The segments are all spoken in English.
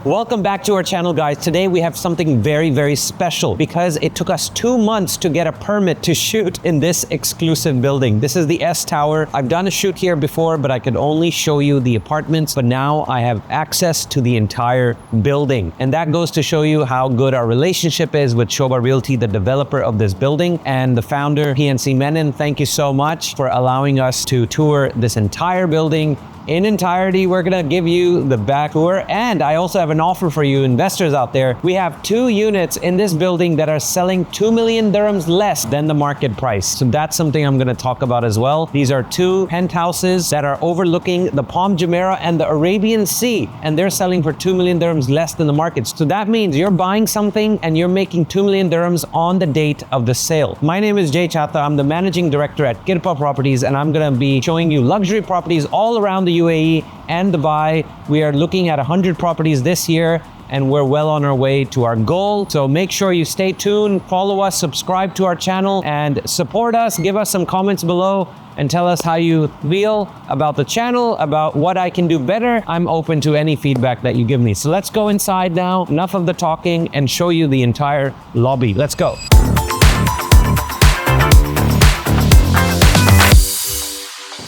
Welcome back to our channel, guys. Today we have something very, very special because it took us 2 months to get a permit to shoot in this exclusive building. This is the S Tower. I've done a shoot here before, but I could only show you the apartments. But now I have access to the entire building. And that goes to show you how good our relationship is with SOBHA Realty, the developer of this building, and the founder, PNC Menon. Thank you so much for allowing us to tour this entire building in entirety. We're gonna give you the back tour, and I also have an offer for you investors out there. We have 2 units in this building that are selling 2 million dirhams less than the market price. So that's something I'm gonna talk about as well. These are 2 penthouses that are overlooking the Palm Jumeirah and the Arabian Sea, and they're selling for 2 million dirhams less than the market. So that means you're buying something and you're making 2 million dirhams on the date of the sale. My name is Chatha. I'm the managing director at Kirpa Properties, and I'm gonna be showing you luxury properties all around the UAE and Dubai. We are looking at 100 properties this year, and we're well on our way to our goal. So make sure you stay tuned, follow us, subscribe to our channel, and support us. Give us some comments below and tell us how you feel about the channel, about what I can do better. I'm open to any feedback that you give me. So let's go inside now. Enough of the talking and show you the entire lobby. Let's go.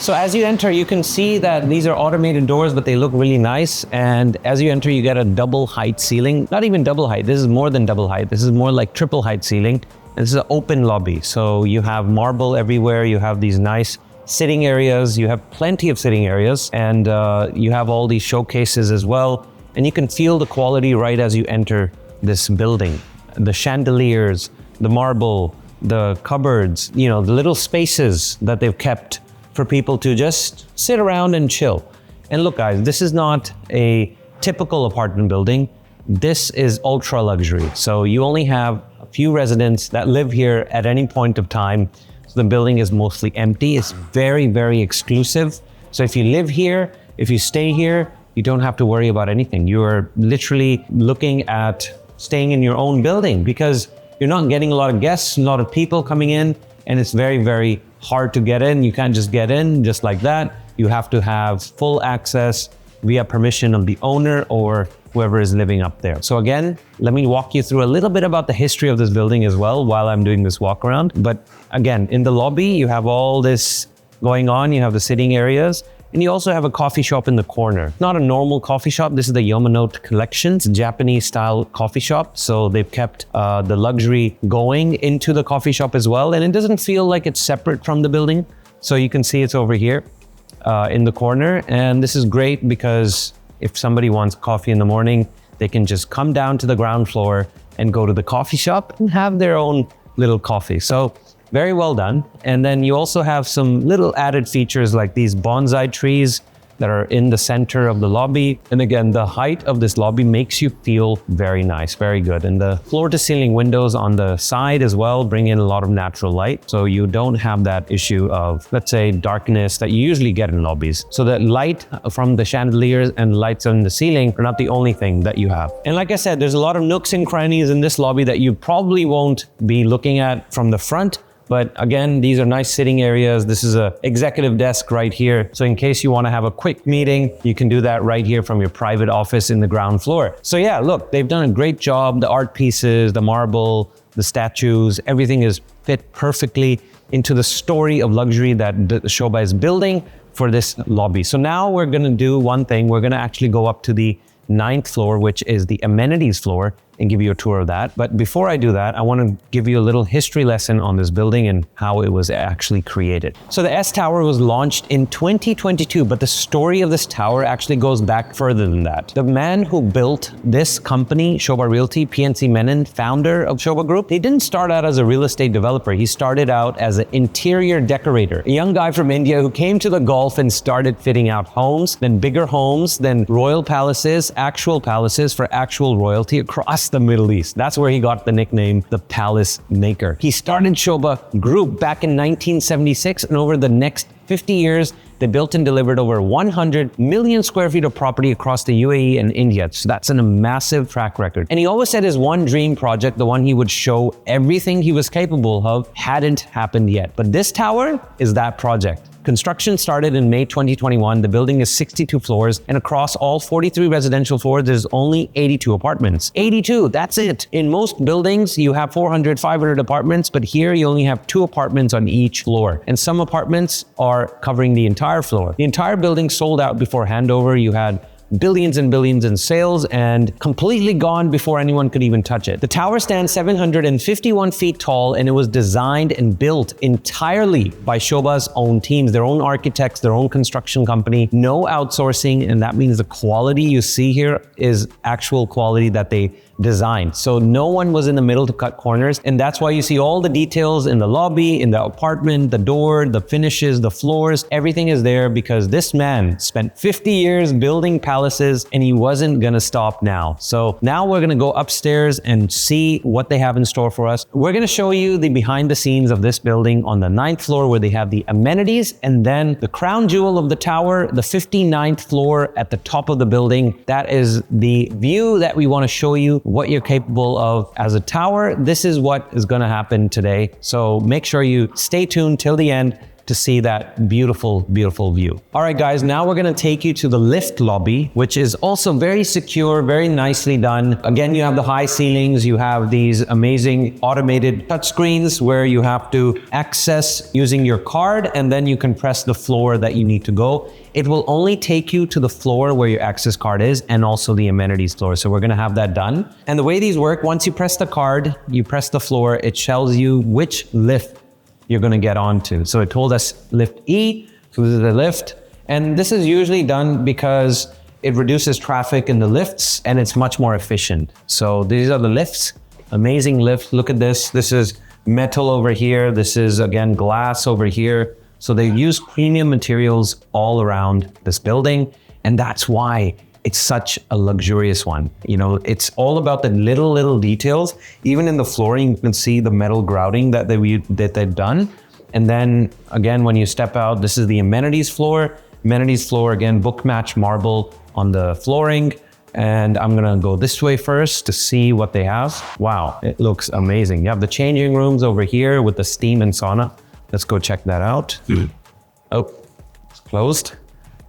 So as you enter, you can see that these are automated doors, but they look really nice. And as you enter, you get a double height ceiling. Not even double height, this is more than double height. This is more like triple height ceiling. And this is an open lobby. So you have marble everywhere. You have these nice sitting areas. You have plenty of sitting areas. And you have all these showcases as well. And you can feel the quality right as you enter this building. The chandeliers, the marble, the cupboards, you know, the little spaces that they've kept for people to just sit around and chill. And look, guys, this is not a typical apartment building. This is ultra luxury. So you only have a few residents that live here at any point of time. So the building is mostly empty. It's very, very exclusive. So if you live here, if you stay here, you don't have to worry about anything. You are literally looking at staying in your own building because you're not getting a lot of guests, a lot of people coming in, and it's very, very hard to get in. You can't just get in just like that. You have to have full access via permission of the owner or whoever is living up there. So again, let me walk you through a little bit about the history of this building as well while I'm doing this walk around. But again, in the lobby, you have all this going on. You have the sitting areas, and you also have a coffee shop in the corner. Not a normal coffee shop. This is the Yamanote Collections, Japanese style coffee shop. So they've kept the luxury going into the coffee shop as well. And it doesn't feel like it's separate from the building. So you can see it's over here in the corner. And this is great because if somebody wants coffee in the morning, they can just come down to the ground floor and go to the coffee shop and have their own little coffee. So very well done. And then you also have some little added features like these bonsai trees that are in the center of the lobby. And again, the height of this lobby makes you feel very nice, very good. And the floor to ceiling windows on the side as well bring in a lot of natural light. So you don't have that issue of, let's say, darkness that you usually get in lobbies. So the light from the chandeliers and lights on the ceiling are not the only thing that you have. And like I said, there's a lot of nooks and crannies in this lobby that you probably won't be looking at from the front. But again, these are nice sitting areas. This is an executive desk right here. So in case you want to have a quick meeting, you can do that right here from your private office in the ground floor. So yeah, look, they've done a great job. The art pieces, the marble, the statues, everything is fit perfectly into the story of luxury that SOBHA is building for this lobby. So now we're going to do one thing. We're going to actually go up to the 9th floor, which is the amenities floor, and give you a tour of that. But before I do that, I want to give you a little history lesson on this building and how it was actually created. So the S Tower was launched in 2022, but the story of this tower actually goes back further than that. The man who built this company, SOBHA Realty, PNC Menon, founder of SOBHA Group, he didn't start out as a real estate developer. He started out as an interior decorator, a young guy from India who came to the Gulf and started fitting out homes, then bigger homes, then royal palaces, actual palaces for actual royalty across the Middle East. That's where he got the nickname, the Palace Maker. He started SOBHA Group back in 1976, and over the next 50 years They built and delivered over 100 million square feet of property across the UAE and India. So that's a massive track record. And he always said his one dream project, the one he would show everything he was capable of, hadn't happened yet. But this tower is that project. Construction started in May 2021. The building is 62 floors, and across all 43 residential floors, there's only 82 apartments. 82, that's it. In most buildings, you have 400, 500 apartments, but here you only have 2 apartments on each floor. And some apartments are covering the entire floor. The entire building sold out before handover. You had billions and billions in sales and completely gone before anyone could even touch it. The tower stands 751 feet tall, and it was designed and built entirely by SOBHA's own teams, their own architects, their own construction company, no outsourcing. And that means the quality you see here is actual quality that they designed. So no one was in the middle to cut corners. And that's why you see all the details in the lobby, in the apartment, the door, the finishes, the floors, everything is there because this man spent 50 years building palaces and he wasn't gonna stop now. So now we're gonna go upstairs and see what they have in store for us. We're gonna show you the behind the scenes of this building on the 9th floor where they have the amenities, and then the crown jewel of the tower, the 59th floor at the top of the building. That is the view that we wanna show you what you're capable of as a tower. This is what is gonna happen today. So make sure you stay tuned till the end to see that beautiful, beautiful view. All right, guys, now we're gonna take you to the lift lobby, which is also very secure, very nicely done. Again, you have the high ceilings, you have these amazing automated touchscreens where you have to access using your card, and then you can press the floor that you need to go. It will only take you to the floor where your access card is and also the amenities floor. So we're gonna have that done. And the way these work, once you press the card, you press the floor, it tells you which lift you're gonna get onto. So it told us lift E, so this is the lift. And this is usually done because it reduces traffic in the lifts and it's much more efficient. So these are the lifts, amazing lift. Look at this. This is metal over here. This is again, glass over here. So they use premium materials all around this building. And that's why it's such a luxurious one. You know, it's all about the little details. Even in the flooring, you can see the metal grouting that they've done. And then again, when you step out, this is the amenities floor. Amenities floor, again, book match marble on the flooring. And I'm gonna go this way first to see what they have. Wow, it looks amazing. You have the changing rooms over here with the steam and sauna. Let's go check that out. Oh, it's closed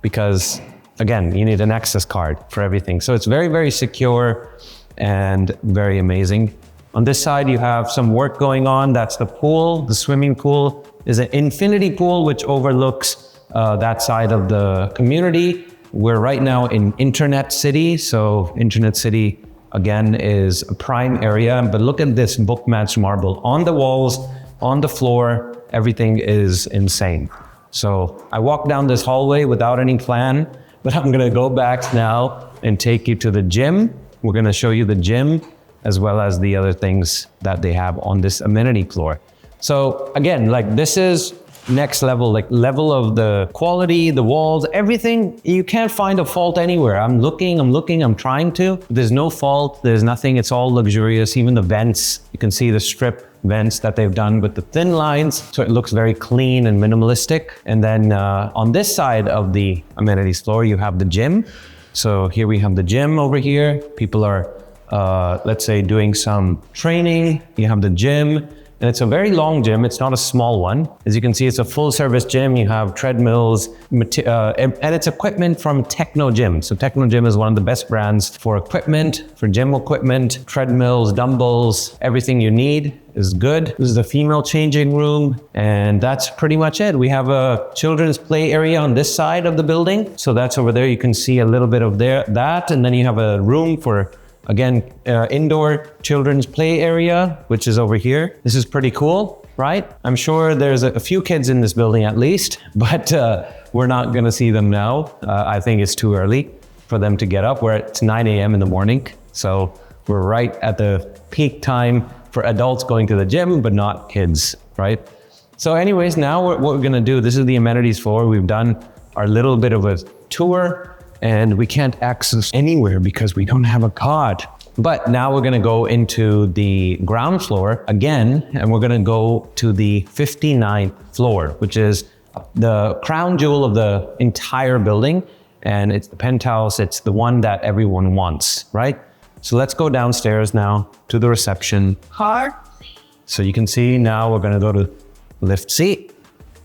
because again, you need an access card for everything. So it's very, very secure and very amazing. On this side, you have some work going on. That's the pool. The swimming pool is an infinity pool, which overlooks that side of the community. We're right now in Internet City. So Internet City, again, is a prime area. But look at this book match marble on the walls, on the floor. Everything is insane. So I walked down this hallway without any plan. But I'm gonna go back now and take you to the gym. We're gonna show you the gym as well as the other things that they have on this amenity floor. So again, like this is next level, like level of the quality, the walls, everything. You can't find a fault anywhere. I'm looking, I'm trying to. There's no fault, there's nothing, it's all luxurious. Even the vents, you can see the strip vents that they've done with the thin lines. So it looks very clean and minimalistic. And then on this side of the amenities floor, you have the gym. So here we have the gym over here. People are, let's say, doing some training. You have the gym. And it's a very long gym. It's not a small one. As you can see, it's a full service gym. You have treadmills, and it's equipment from Techno Gym. So Techno Gym is one of the best brands for equipment, for gym equipment, treadmills, dumbbells, everything you need is good. This is the female changing room, and that's pretty much it. We have a children's play area on this side of the building. So that's over there. You can see a little bit of that. And then you have a room for, again, indoor children's play area, which is over here. This is pretty cool, right? I'm sure there's a few kids in this building at least, but we're not gonna see them now. I think it's too early for them to get up. It's 9 a.m. in the morning. So we're right at the peak time for adults going to the gym, but not kids, right? So anyways, now what we're gonna do, this is the amenities floor. We've done our little bit of a tour, and we can't access anywhere because we don't have a card. But now we're gonna go into the ground floor again, and we're gonna go to the 59th floor, which is the crown jewel of the entire building, and it's the penthouse. It's the one that everyone wants, right? So let's go downstairs now to the reception. So you can see now we're gonna go to lift C.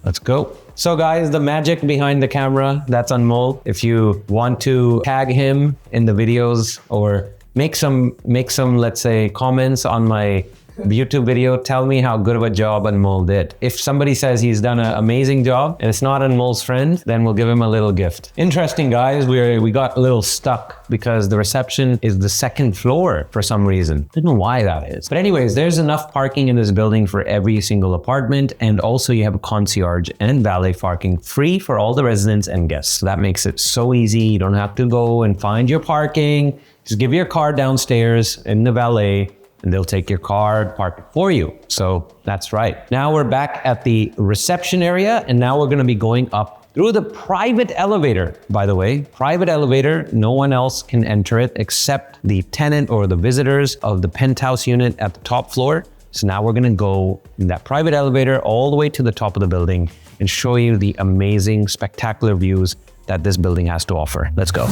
Let's go. So guys, the magic behind the camera, that's Anmol. If you want to tag him in the videos or make some, let's say, comments on my YouTube video, tell me how good of a job Anmol did. If somebody says he's done an amazing job and it's not Anmol's friend, then we'll give him a little gift. Interesting, guys, we got a little stuck because the reception is the second floor for some reason. I don't know why that is. But anyways, there's enough parking in this building for every single apartment, and also you have a concierge and valet parking free for all the residents and guests. So that makes it so easy. You don't have to go and find your parking. Just give your car downstairs in the valet, and they'll take your car, park it for you. So that's right. Now we're back at the reception area, and now we're gonna be going up through the private elevator. By the way, private elevator, no one else can enter it except the tenant or the visitors of the penthouse unit at the top floor. So now we're gonna go in that private elevator all the way to the top of the building and show you the amazing, spectacular views that this building has to offer. Let's go.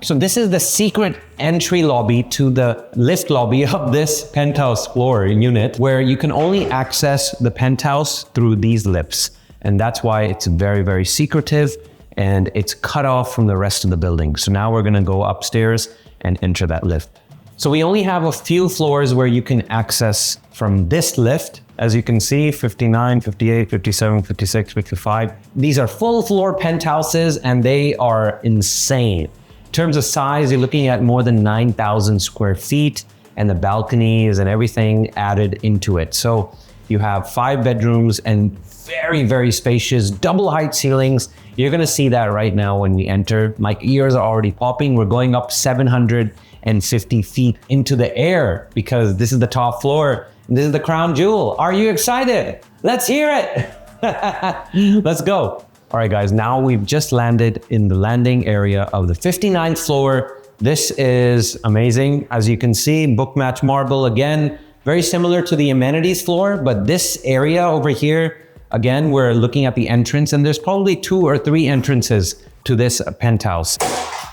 So this is the secret entry lobby to the lift lobby of this penthouse floor unit, where you can only access the penthouse through these lifts. And that's why it's very, very secretive, and it's cut off from the rest of the building. So now we're gonna go upstairs and enter that lift. So we only have a few floors where you can access from this lift. As you can see, 59, 58, 57, 56, 55. These are full floor penthouses, and they are insane. In terms of size, you're looking at more than 9,000 square feet, and the balconies and everything added into it. So you have 5 bedrooms and very, very spacious double height ceilings. You're gonna see that right now when we enter. My ears are already popping. We're going up 750 feet into the air because this is the top floor. This is the crown jewel. Are you excited? Let's hear it. Let's go. All right, guys, now we've just landed in the landing area of the 59th floor. This is amazing. As you can see, book match marble again, very similar to the amenities floor, but this area over here, again, we're looking at the entrance, and there's probably 2 or 3 entrances to this penthouse.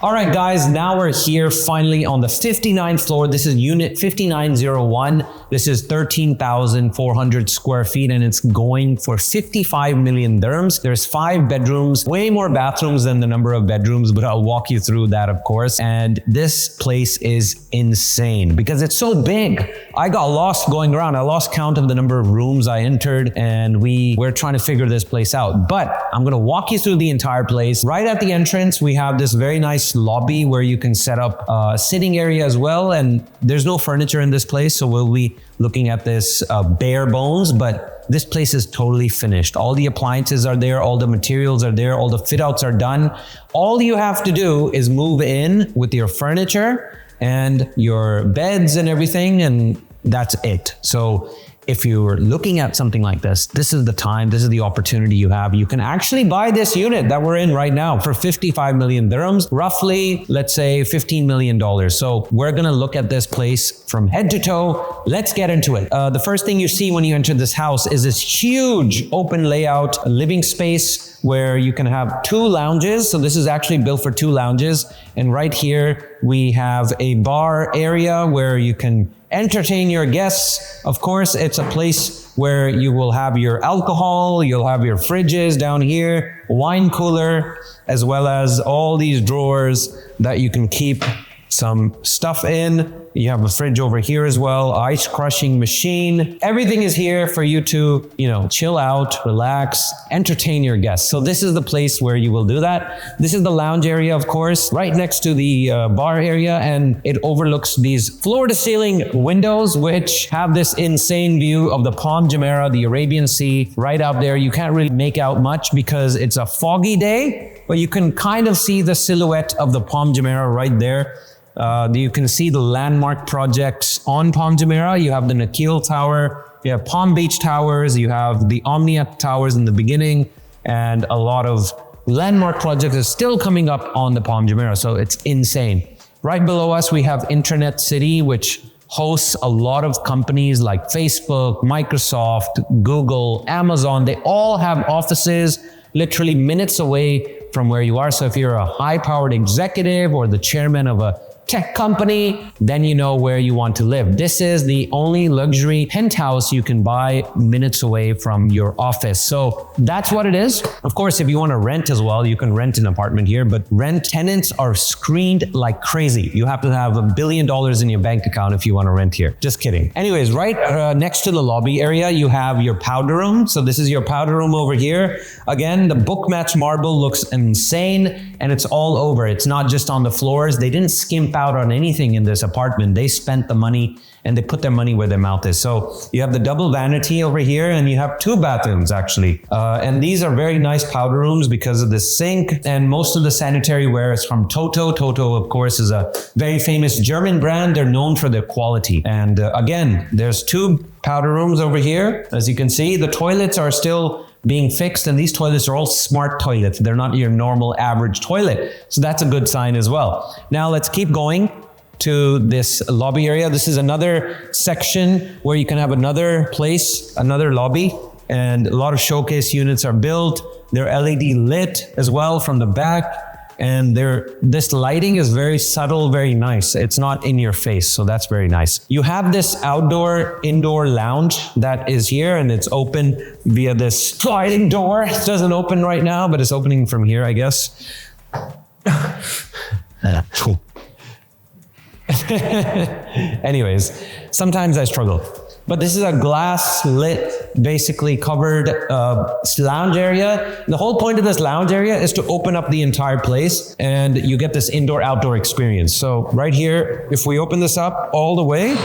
All right, guys, now we're here finally on the 59th floor. This is unit 5901. This is 13,400 square feet, and it's going for 55 million dirhams. There's 5 bedrooms, way more bathrooms than the number of bedrooms, but I'll walk you through that, of course. And this place is insane because it's so big. I got lost going around. I lost count of the number of rooms I entered, and we're trying to figure this place out. But I'm gonna walk you through the entire place. Right at the entrance, we have this very nice lobby where you can set up a sitting area as well. And there's no furniture in this place, so we'll be looking at this bare bones, but this place is totally finished. All the appliances are there, all the materials are there, all the fit outs are done. All you have to do is move in with your furniture and your beds and everything, and that's it. So if you're looking at something like this, this is the time, this is the opportunity you have. You can actually buy this unit that we're in right now for 55 million dirhams, roughly, let's say $15 million. So we're gonna look at this place from head to toe. Let's get into it. The first thing you see when you enter this house is this huge open layout living space where you can have 2 lounges. So this is actually built for 2 lounges. And right here, we have a bar area where you can entertain your guests. Of course, it's a place where you will have your alcohol, you'll have your fridges down here, wine cooler, as well as all these drawers that you can keep some stuff in. You have a fridge over here as well, ice crushing machine. Everything is here for you to, chill out, relax, entertain your guests. So this is the place where you will do that. This is the lounge area, of course, right next to the bar area, and it overlooks these floor to ceiling windows, which have this insane view of the Palm Jumeirah, the Arabian Sea, right out there. You can't really make out much because it's a foggy day, but you can kind of see the silhouette of the Palm Jumeirah right there. You can see the landmark projects on Palm Jumeirah. You have the Nakheel Tower, you have Palm Beach Towers, you have the Omnia Towers in the beginning, and a lot of landmark project is still coming up on the Palm Jumeirah, so it's insane. Right below us, we have Internet City, which hosts a lot of companies like Facebook, Microsoft, Google, Amazon. They all have offices literally minutes away from where you are. So if you're a high-powered executive or the chairman of a tech company, then you know where you want to live. This is the only luxury penthouse you can buy minutes away from your office. So that's what it is. Of course, if you want to rent as well, you can rent an apartment here, but rent tenants are screened like crazy. You have to have $1 billion in your bank account if you want to rent here. Just kidding. Anyways, right next to the lobby area, you have your powder room. So this is your powder room over here. Again, the book match marble looks insane and it's all over. It's not just on the floors. They didn't skimp out on anything in this apartment. They spent the money and they put their money where their mouth is. So you have the double vanity over here and you have 2 bathrooms actually. And these are very nice powder rooms because of the sink, and most of the sanitary ware is from Toto. Toto, of course, is a very famous German brand. They're known for their quality. And again, there's 2 powder rooms over here. As you can see, the toilets are still being fixed, and these toilets are all smart toilets. They're not your normal average toilet. So that's a good sign as well. Now let's keep going to this lobby area. This is another section where you can have another place, another lobby, and a lot of showcase units are built. They're LED lit as well from the back. And this lighting is very subtle, very nice. It's not in your face, so that's very nice. You have this indoor lounge that is here, and it's open via this sliding door. It doesn't open right now, but it's opening from here, I guess. Anyways, sometimes I struggle. But this is a glass lit, basically covered lounge area. The whole point of this lounge area is to open up the entire place and you get this indoor-outdoor experience. So right here, if we open this up all the way,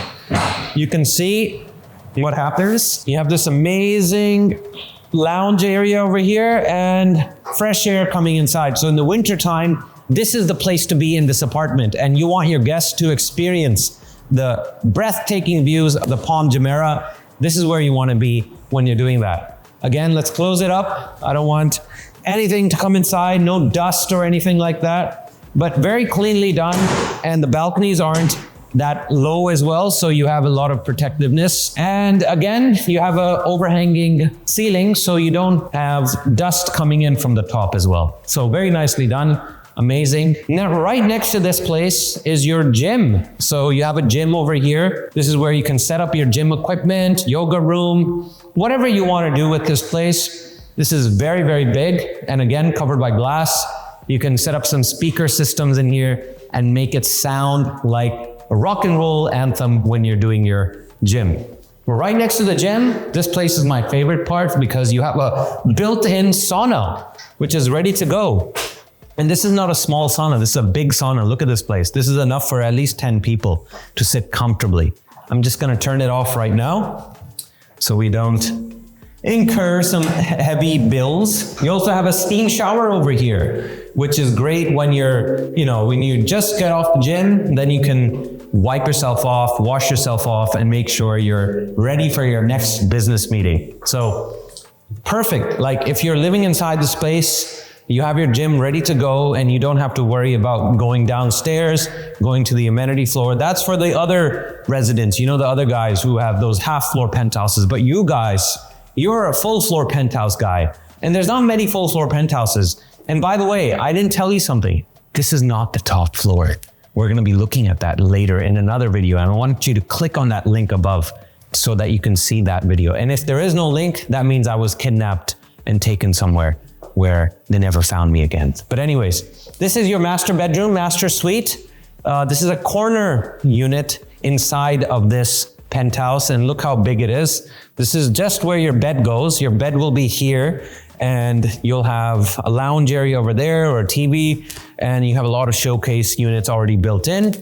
you can see what happens. You have this amazing lounge area over here and fresh air coming inside. So in the wintertime, this is the place to be in this apartment, and you want your guests to experience the breathtaking views of the Palm Jumeirah. This is where you want to be when you're doing that. Again, let's close it up. I don't want anything to come inside, no dust or anything like that, but very cleanly done. And the balconies aren't that low as well, so you have a lot of protectiveness. And again, you have a overhanging ceiling, so you don't have dust coming in from the top as well. So very nicely done. Amazing. Now, right next to this place is your gym. So you have a gym over here. This is where you can set up your gym equipment, yoga room, whatever you want to do with this place. This is very, very big. And again, covered by glass. You can set up some speaker systems in here and make it sound like a rock and roll anthem when you're doing your gym. Right next to the gym, this place is my favorite part because you have a built-in sauna, which is ready to go. And this is not a small sauna, this is a big sauna. Look at this place. This is enough for at least 10 people to sit comfortably. I'm just gonna turn it off right now so we don't incur some heavy bills. You also have a steam shower over here, which is great when when you just get off the gym, then you can wipe yourself off, wash yourself off, and make sure you're ready for your next business meeting. So perfect. Like if you're living inside the space, you have your gym ready to go and you don't have to worry about going downstairs, going to the amenity floor. That's for the other residents, the other guys who have those half-floor penthouses. But you guys, you're a full-floor penthouse guy. And there's not many full-floor penthouses. And by the way, I didn't tell you something. This is not the top floor. We're gonna be looking at that later in another video. And I want you to click on that link above so that you can see that video. And if there is no link, that means I was kidnapped and taken somewhere where they never found me again. But anyways, this is your master bedroom, master suite. This is a corner unit inside of this penthouse, and look how big it is. This is just where your bed goes. Your bed will be here, and you'll have a lounge area over there or a TV, and you have a lot of showcase units already built in.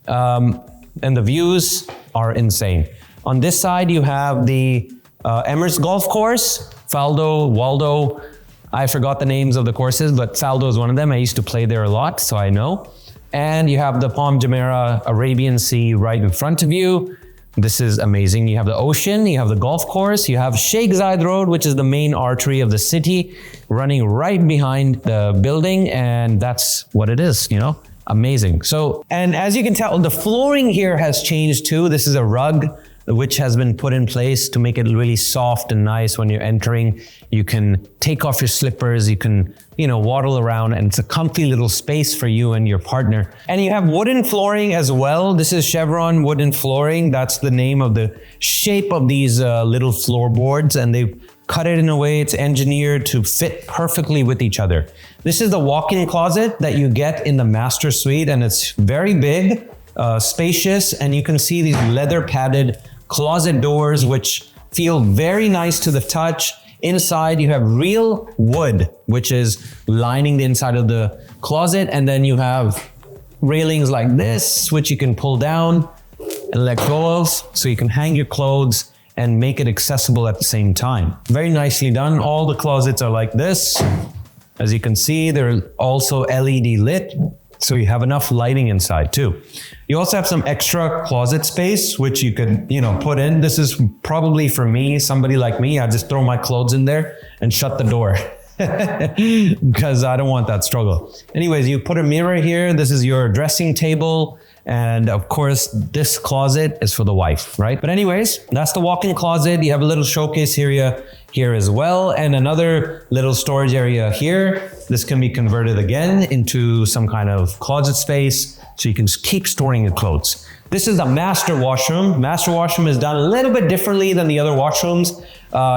And the views are insane. On this side, you have the Emirates Golf Course, Faldo, Waldo. I forgot the names of the courses, but Faldo is one of them. I used to play there a lot, so I know. And you have the Palm Jumeirah Arabian Sea right in front of you. This is amazing. You have the ocean, you have the golf course, you have Sheikh Zayed Road, which is the main artery of the city, running right behind the building, and that's what it is, you know? Amazing. So, and as you can tell, the flooring here has changed too. This is a rug which has been put in place to make it really soft and nice when you're entering. You can take off your slippers, you can, you know, waddle around, and it's a comfy little space for you and your partner. And you have wooden flooring as well. This is Chevron wooden flooring. That's the name of the shape of these little floorboards, and they've cut it in a way it's engineered to fit perfectly with each other. This is the walk-in closet that you get in the master suite, and it's very big, spacious, and you can see these leather padded closet doors which feel very nice to the touch. Inside you have real wood which is lining the inside of the closet, and then you have railings like this which you can pull down and let go of, so you can hang your clothes and make it accessible at the same time. Very nicely done. All the closets are like this. As you can see, they're also LED lit, so you have enough lighting inside too. You also have some extra closet space, which you could, you know, put in. This is probably for me, somebody like me, I just throw my clothes in there and shut the door because I don't want that struggle. Anyways, you put a mirror here. This is your dressing table. And of course, this closet is for the wife, right? But anyways, that's the walk-in closet. You have a little showcase area here as well, and another little storage area here. This can be converted again into some kind of closet space, so you can keep storing your clothes. This is the master washroom. Master washroom is done a little bit differently than the other washrooms.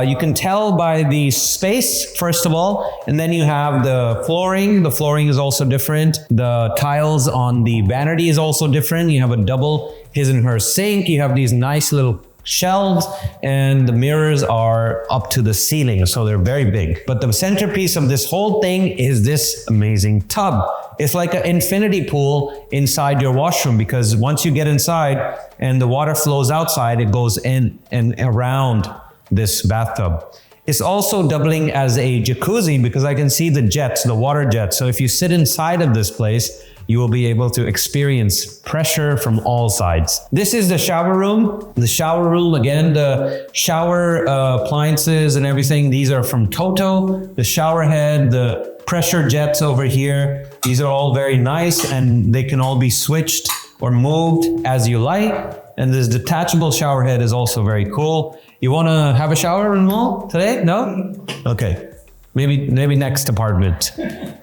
You can tell by the space, first of all, and then you have the flooring. The flooring is also different. The tiles on the vanity is also different. You have a double his and her sink. You have these nice little shelves, and the mirrors are up to the ceiling, so they're very big. But the centerpiece of this whole thing is this amazing tub. It's like an infinity pool inside your washroom, because once you get inside and the water flows outside, it goes in and around this bathtub. It's also doubling as a jacuzzi because I can see the jets, the water jets. So if you sit inside of this place, you will be able to experience pressure from all sides. This is the shower room. The shower room, again, the shower appliances and everything, these are from Toto. The shower head, the pressure jets over here, these are all very nice, and they can all be switched or moved as you like. And this detachable shower head is also very cool. You want to have a shower in the mall today? No? Okay. Maybe next apartment.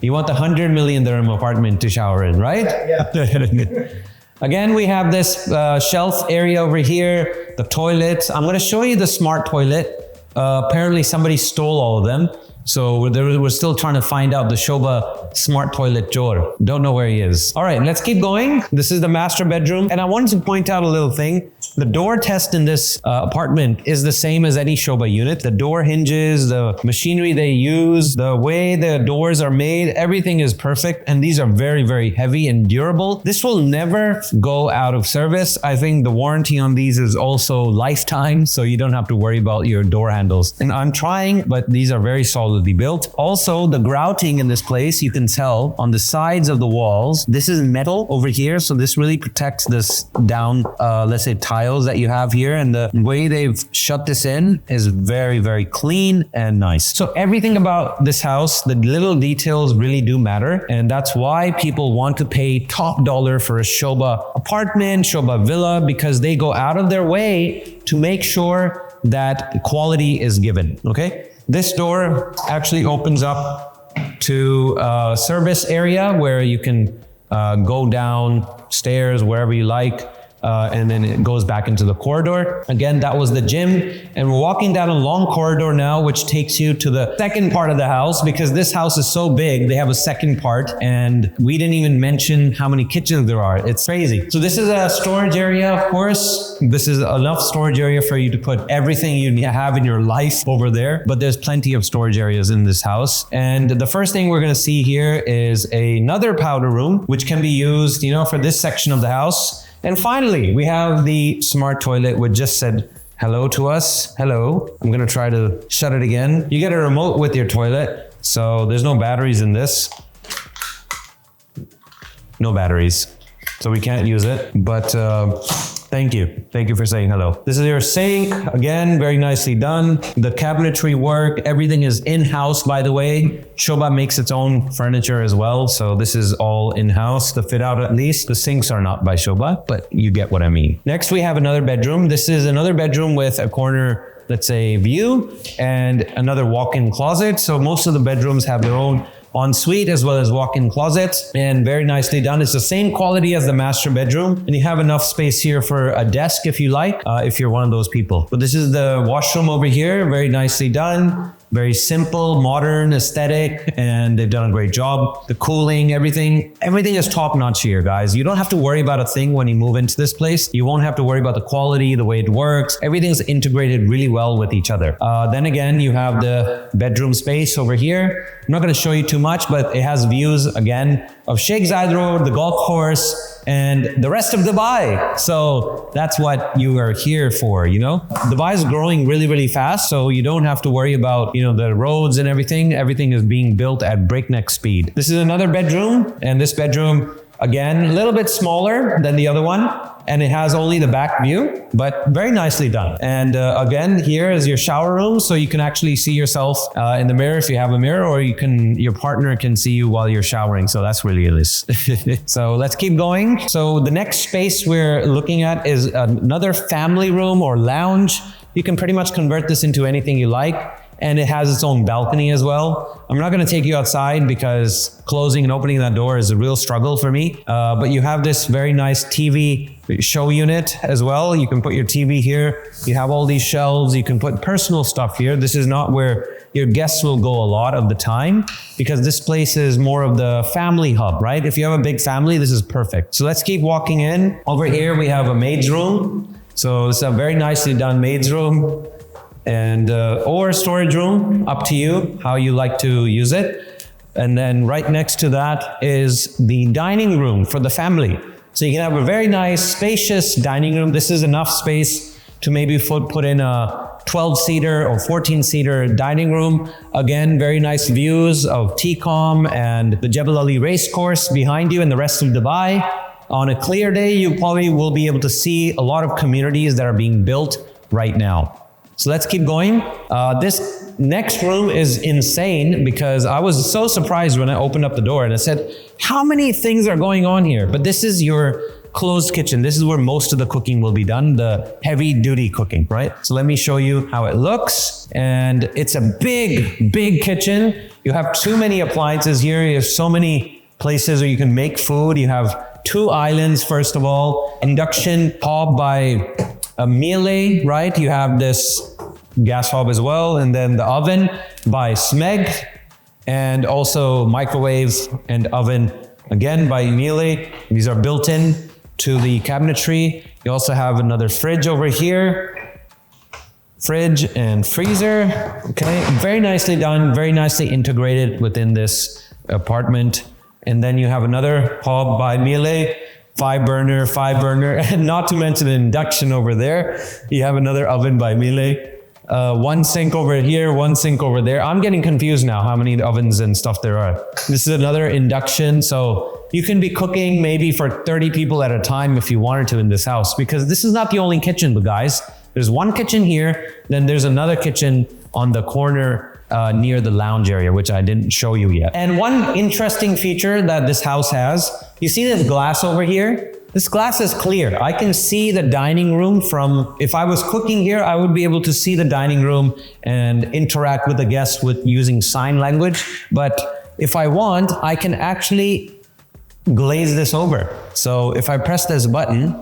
You want the 100 million dirham apartment to shower in, right? Yeah. Again, we have this shelf area over here, the toilets. I'm going to show you the smart toilet. Apparently somebody stole all of them. So we're still trying to find out the SOBHA smart toilet Jor. Don't know where he is. All right, let's keep going. This is the master bedroom. And I wanted to point out a little thing. The door test in this apartment is the same as any SOBHA unit. The door hinges, the machinery they use, the way the doors are made, everything is perfect. And these are very, very heavy and durable. This will never go out of service. I think the warranty on these is also lifetime, so you don't have to worry about your door handles. And I'm trying, but these are very solidly built. Also, the grouting in this place, you can tell on the sides of the walls, this is metal over here. So this really protects this down, let's say, tiles that you have here. And the way they've shut this in is very, very clean and nice. So everything about this house, the little details really do matter. And that's why people want to pay top dollar for a SOBHA apartment, SOBHA villa, because they go out of their way to make sure that quality is given, okay? This door actually opens up to a service area where you can go downstairs wherever you like, and then it goes back into the corridor. Again, that was the gym. And we're walking down a long corridor now, which takes you to the second part of the house, because this house is so big, they have a second part. And we didn't even mention how many kitchens there are. It's crazy. So this is a storage area, of course. This is enough storage area for you to put everything you have in your life over there. But there's plenty of storage areas in this house. And the first thing we're going to see here is another powder room, which can be used, you know, for this section of the house. And finally, we have the smart toilet, which just said hello to us. Hello. I'm going to try to shut it again. You get a remote with your toilet. So there's no batteries in this. No batteries. So we can't use it. But Thank you. Thank you for saying hello. This is your sink. Again, very nicely done. The cabinetry work, everything is in-house, by the way. SOBHA makes its own furniture as well. So this is all in-house, the fit out at least. The sinks are not by SOBHA, but you get what I mean. Next, we have another bedroom. This is another bedroom with a corner, let's say, view and another walk-in closet. So most of the bedrooms have their own ensuite as well as walk-in closets, and very nicely done. It's the same quality as the master bedroom, and you have enough space here for a desk if you like, if you're one of those people. But this is the washroom over here, very nicely done. Very simple, modern, aesthetic, and they've done a great job. The cooling, everything is top notch here, guys. You don't have to worry about a thing when you move into this place. You won't have to worry about the quality, the way it works. Everything's integrated really well with each other. Then again, you have the bedroom space over here. I'm not going to show you too much, but it has views again of Sheikh Zayed Road, the golf course, and the rest of Dubai. So that's what you are here for, you know? Dubai is growing really, really fast, so you don't have to worry about, you know, the roads and everything. Everything is being built at breakneck speed. This is another bedroom, and this bedroom, again, a little bit smaller than the other one, and it has only the back view, but very nicely done. And again, here is your shower room, so you can actually see yourself in the mirror if you have a mirror, or your partner can see you while you're showering. So that's really nice. So let's keep going. So the next space we're looking at is another family room or lounge. You can pretty much convert this into anything you like. And it has its own balcony as well. I'm not gonna take you outside because closing and opening that door is a real struggle for me. But you have this very nice TV show unit as well. You can put your TV here. You have all these shelves. You can put personal stuff here. This is not where your guests will go a lot of the time, because this place is more of the family hub, right? If you have a big family, this is perfect. So let's keep walking in. Over here, we have a maid's room. So it's a very nicely done maid's room. And or storage room, up to you how you like to use it. And then right next to that is the dining room for the family. So you can have a very nice spacious dining room. This is enough space to maybe put in a 12-seater or 14-seater dining room. Again, very nice views of TCOM and the Jebel Ali race course behind you and the rest of Dubai. On a clear day, you probably will be able to see a lot of communities that are being built right now. So let's keep going. This next room is insane because I was so surprised when I opened up the door and I said, how many things are going on here? But this is your closed kitchen. This is where most of the cooking will be done, the heavy duty cooking, right? So let me show you how it looks. And it's a big, big kitchen. You have too many appliances here. You have so many places where you can make food. You have 2 islands, first of all, induction hob by a Miele, right? You have this gas hob as well, and then the oven by Smeg, and also microwaves and oven again by Miele. These are built in to the cabinetry. You also have another fridge over here, fridge and freezer. Okay, very nicely done, very nicely integrated within this apartment. And then you have another hob by Miele. 5 burner, and not to mention an induction over there. You have another oven by Miele. 1 sink over here, 1 sink over there. I'm getting confused now how many ovens and stuff there are. This is another induction. So you can be cooking maybe for 30 people at a time if you wanted to in this house, because this is not the only kitchen, but guys. There's one kitchen here, then there's another kitchen on the corner near the lounge area, which I didn't show you yet. And one interesting feature that this house has, you see this glass over here? This glass is clear. I can see the dining room from, if I was cooking here, I would be able to see the dining room and interact with the guests with using sign language. But if I want, I can actually glaze this over. So if I press this button,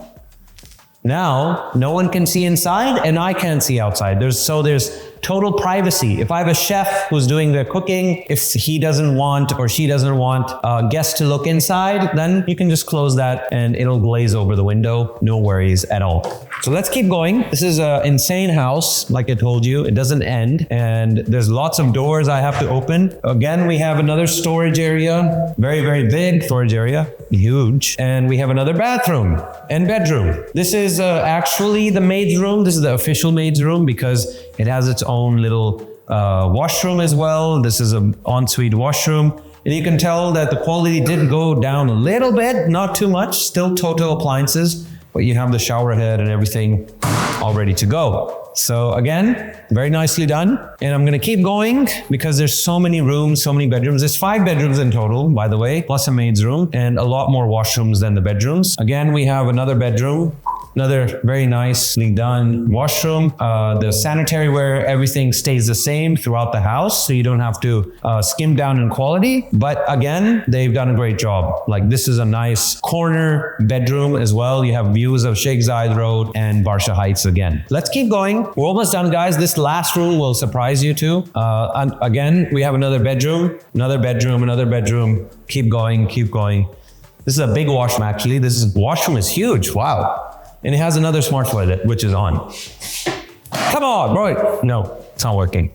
now no one can see inside and I can't see outside. There's total privacy. If I have a chef who's doing their cooking, if he doesn't want or she doesn't want guests to look inside, then you can just close that and it'll glaze over the window. No worries at all. So let's keep going. This is an insane house. Like I told you, it doesn't end. And there's lots of doors I have to open. Again, we have another storage area. Very, very big storage area. Huge. And we have another bathroom and bedroom. This is actually the maid's room. This is the official maid's room because it has its own little washroom as well. This is an ensuite washroom. And you can tell that the quality did go down a little bit, not too much, still Toto appliances. but you have the shower head and everything all ready to go. So again, very nicely done. And I'm gonna keep going because there's so many rooms, so many bedrooms. There's 5 bedrooms in total, by the way, plus a maid's room and a lot more washrooms than the bedrooms. Again, we have another bedroom. Another very nicely done washroom. The sanitary ware, everything stays the same throughout the house, so you don't have to skim down in quality. But again, they've done a great job. Like this is a nice corner bedroom as well. You have views of Sheikh Zayed Road and Barsha Heights again. Let's keep going. We're almost done, guys. This last room will surprise you too. And again, we have another bedroom, another bedroom, another bedroom. Keep going, keep going. This is a big washroom actually. Washroom is huge, wow. And it has another smart toilet, which is on. Come on, bro. No, it's not working.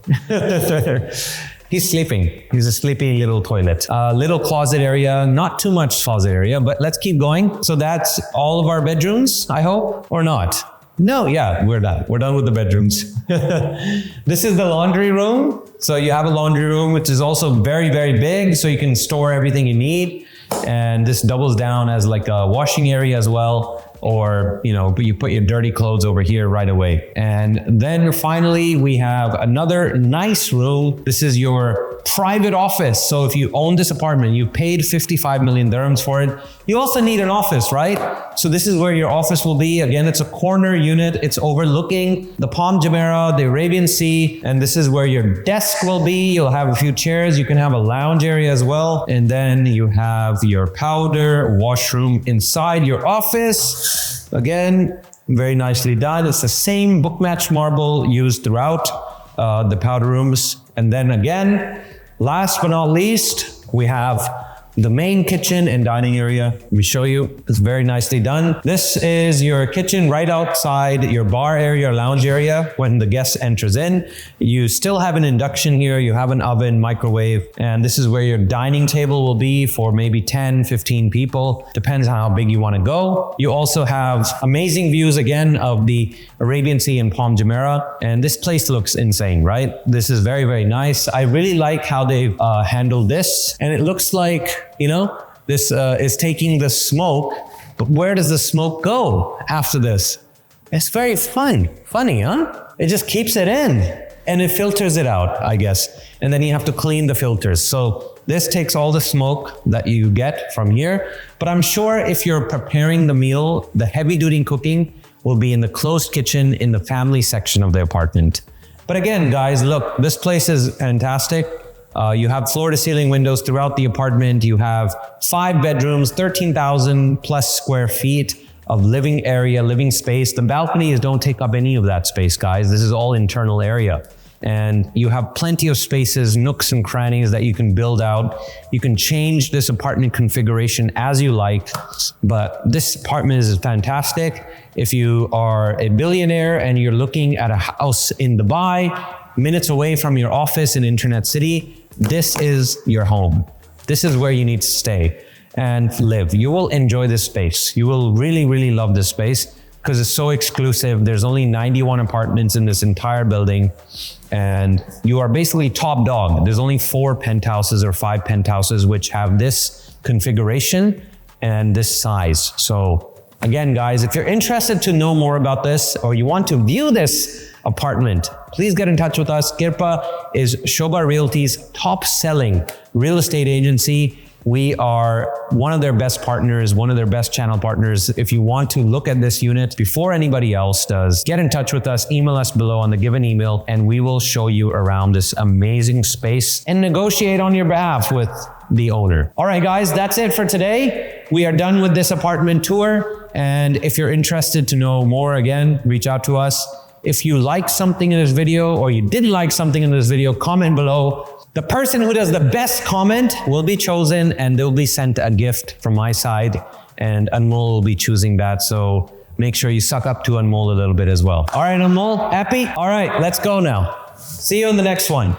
He's sleeping. He's a sleepy little toilet. Little closet area, not too much closet area, but let's keep going. So that's all of our bedrooms, I hope, or not? No, yeah, we're done. We're done with the bedrooms. This is the laundry room. So you have a laundry room, which is also very, very big. So you can store everything you need. And this doubles down as like a washing area as well. Or, you know, you put your dirty clothes over here right away. And then finally, we have another nice room. This is your private office. So if you own this apartment, you paid 55 million dirhams for it. You also need an office, right? So this is where your office will be. Again, it's a corner unit. It's overlooking the Palm Jumeirah, the Arabian Sea. And this is where your desk will be. You'll have a few chairs. You can have a lounge area as well. And then you have your powder washroom inside your office. Again, very nicely done. It's the same book-matched marble used throughout the powder rooms. And then again, last but not least, we have the main kitchen and dining area. We show you, it's very nicely done. This is your kitchen right outside your bar area or lounge area when the guest enters in. You still have an induction here, you have an oven, microwave, and this is where your dining table will be for maybe 10, 15 people. Depends on how big you want to go. You also have amazing views again of the Arabian Sea and Palm Jumeirah, and this place looks insane, right? This is very, very nice. I really like how they've handled this, and it looks like, you know, this is taking the smoke, but where does the smoke go after this? It's very funny, huh? It just keeps it in and it filters it out, I guess. And then you have to clean the filters. So this takes all the smoke that you get from here. But I'm sure if you're preparing the meal, the heavy duty cooking will be in the closed kitchen in the family section of the apartment. But again, guys, look, this place is fantastic. You have floor-to-ceiling windows throughout the apartment. You have 5 bedrooms, 13,000 plus square feet of living area, living space. The balconies don't take up any of that space, guys. This is all internal area. And you have plenty of spaces, nooks and crannies that you can build out. You can change this apartment configuration as you like, but this apartment is fantastic. If you are a billionaire and you're looking at a house in Dubai, minutes away from your office in Internet City, this is your home. This is where you need to stay and live. You will enjoy this space. You will really, really love this space because it's so exclusive. There's only 91 apartments in this entire building and you are basically top dog. There's only 4 penthouses or 5 penthouses which have this configuration and this size. So again, guys, if you're interested to know more about this or you want to view this apartment, please get in touch with us. Kirpa is SOBHA Realty's top selling real estate agency. We are one of their best partners, one of their best channel partners. If you want to look at this unit before anybody else does, get in touch with us, email us below on the given email, and we will show you around this amazing space and negotiate on your behalf with the owner. All right, guys, that's it for today. We are done with this apartment tour. And if you're interested to know more, again, reach out to us. If you like something in this video or you didn't like something in this video, comment below. The person who does the best comment will be chosen and they'll be sent a gift from my side, and Anmol will be choosing that. So make sure you suck up to Anmol a little bit as well. All right, Anmol, happy? All right, let's go now. See you in the next one.